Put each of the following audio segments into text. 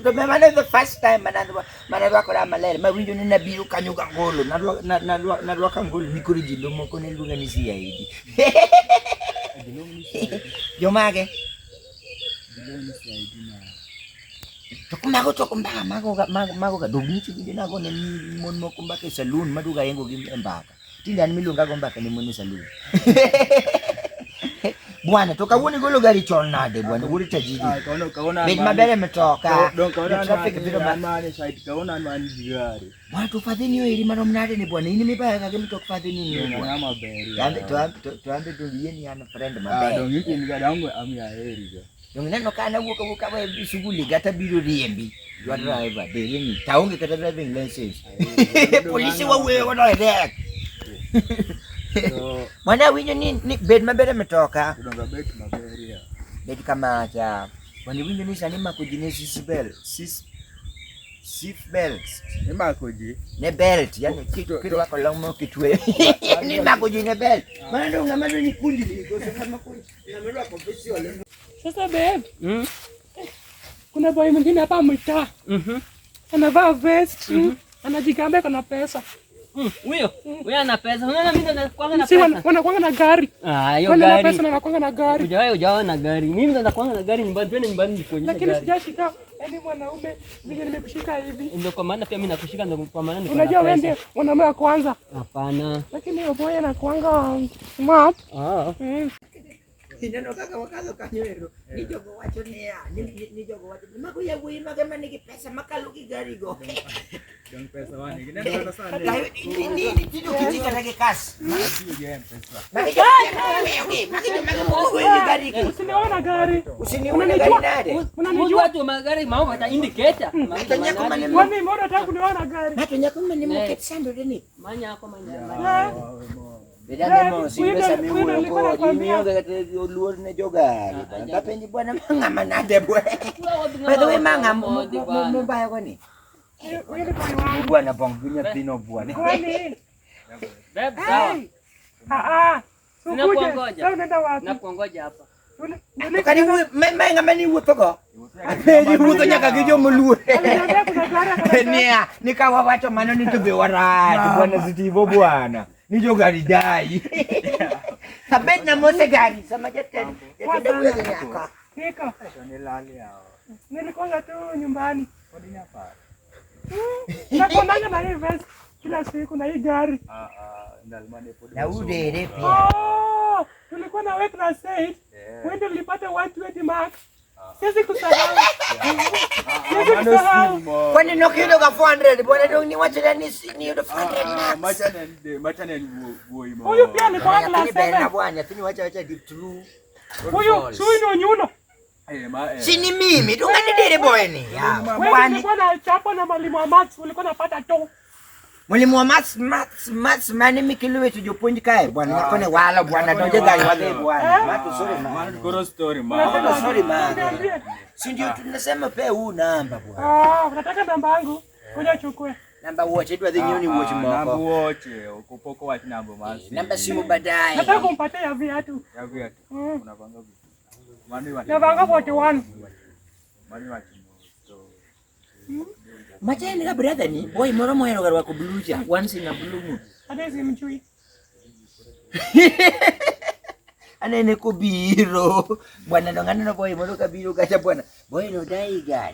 to me mane the first time manadwa kola maler mawinjo ni nabiro kanyo ga ngolo nadwa ka ngolo nikori jindo moko ne luonga ni CID jomage to mago ga dogni chigi nago ne mon moko mbaka saloon maduga yengo gi mbaka tinde an miluonga go mbaka ne mon saloon bwana to kawuoni golo gari chon nade bwana uri tajiji bet mabere metoka traffic biro mane side kaona man gari bwana to fadhini iri manom nade ni bwana ini mibaya kage mtok fadhini ni bwana mabere yande to ambe to yeni ana friend mabere dongi kin ga dango amya heri ga dongi neno kana wuka we shughuli gata biro riembi your driver de ni taonge kata driving license polisi wa we wana rek Mana winyo ni bed mabere metoka. Tudonga bed mabere ya. Bed kama cha. Wani winyo ni sanima kujine seat belts. Ni makuji. Ne belt, yani kitu wako longo kitwe. Ni makuji ne belt. Mana ndo ngamado ni kundi liko kama kundi. Ngamado hapo pesi wale. Sasa babe. Kuna boy mwingine hapa mtaa. Anavaa vest. Anajigamba kuna pesa. Huyo ana pesa. Unaona mimi ndo nakuanga na pesa. Wanakuanga na gari. Hiyo gari. Pesa na nakuanga na gari. Hujawahi na gari. Mimi ndo nakuanga na gari nyumbani, twende nyumbani nikuonyeshe gari. Lakini sijashika. Yaani mwanaume vile nimekushika hivi. Ndio kwa maana pia mimi nakushika, ndio kwa maana niko. Unajua wewe ndiye mwanaume wa kwanza. Hapana. Lakini huyo boy anakuanga smart. Neno kaka wakazo kanyero nijogo wacho nijogo wacho makuya wima kama niki pesa makaluki gari go Yang pesa wani kinendo sana ni tido kitika take kasi game pesa Usiniona gari usinione gari nade Unanijua watu wa magari mao wata indicator. Wani mbona unataka kuniona gari? Natunya kama ni mketi sando deni Manya yako manya. Beda mo sibesa mimi ko yimio ga luor ne jogari kapenji bwana mangama nade bwana by the way mangama mbaya kwani bwana bongunya pino bwana Beb sawa. Sikuja. Sasa unaenda wapi? Nakuongoja hapa. Kani mangama ni wutogo apeji wuto nyaka gijo muluo nia nikawa wacho mano nitube warati bwana zitivo bwana nijo gari dai sabet na mose gari sama jete yako Niko. nilali hao Nilikuwa tu nyumbani. kodi nyapa Nakuonanga na hii vest kila siku na hii gari. ndalmane podi na udere pia Tulikuwa na wewe na Said. Wewe ndio ulipata 120 marks. Siwezi kusahau. kwani nokido ka 400 bwana ndio ni wacha ni 400 macha ni boy mo Huyu pia alikuwa class lakini bena 7. bwana tuni wacha deep true Huyu ndio nyuno. si ni mimi tungani dere boy ni Wewe ulikuwa na chapo na mwalimu wa maths, ulikuwa unapata tu. mwalimu wa maths mani mikiluwe tujopunji kae bwana yakone wala bwana doje gari wale bwana matu sorry man si ndio tunasema pe huu namba bwana Unataka namba yangu? Kuja chukue. namba watch itwa the nyoni watch moko namba watch ukupoko watch namba masi namba simu baadaye Nataka kumpatia ya viatu. ya viatu unapanga vipi Navanga 41. mani wachi Machani ka brother ni boy moro moyo garwa ko bluja once in a blue moon Hadi simchui. anene ko biro bwana ndo ngana boy moro ka biro kacha bwana boy no daiga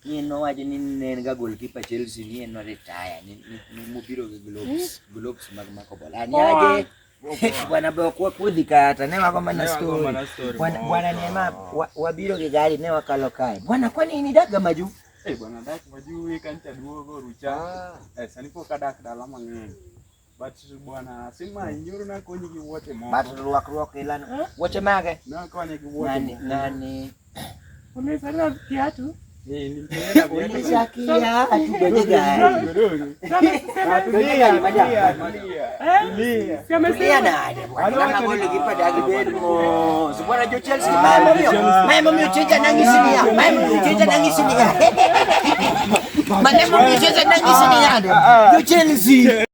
nieno waje ni nenga goalkeeper Chelsea nieno retire ni mubiro ge globes magmako bola ni aje bwana boko kudhika hata ne wako mana story bwana nema wabiro ge gari ne wakalo kai bwana kwani ni daga maju bwana dak maju kanta duogo rucha sanipo kadak dala mang'eny but bwana sima nyuru na konyi gi wote mo but ruak ilano wote mage na konyi gi wote nani Umesema viatu? nimpenda uliza kia atubeje gari tulia nade bwana ngolo kipada gibelmo subwana jo Chelsea mama mimi ucheja nangisinia manemo mimi ucheja nangisinia jo Chelsea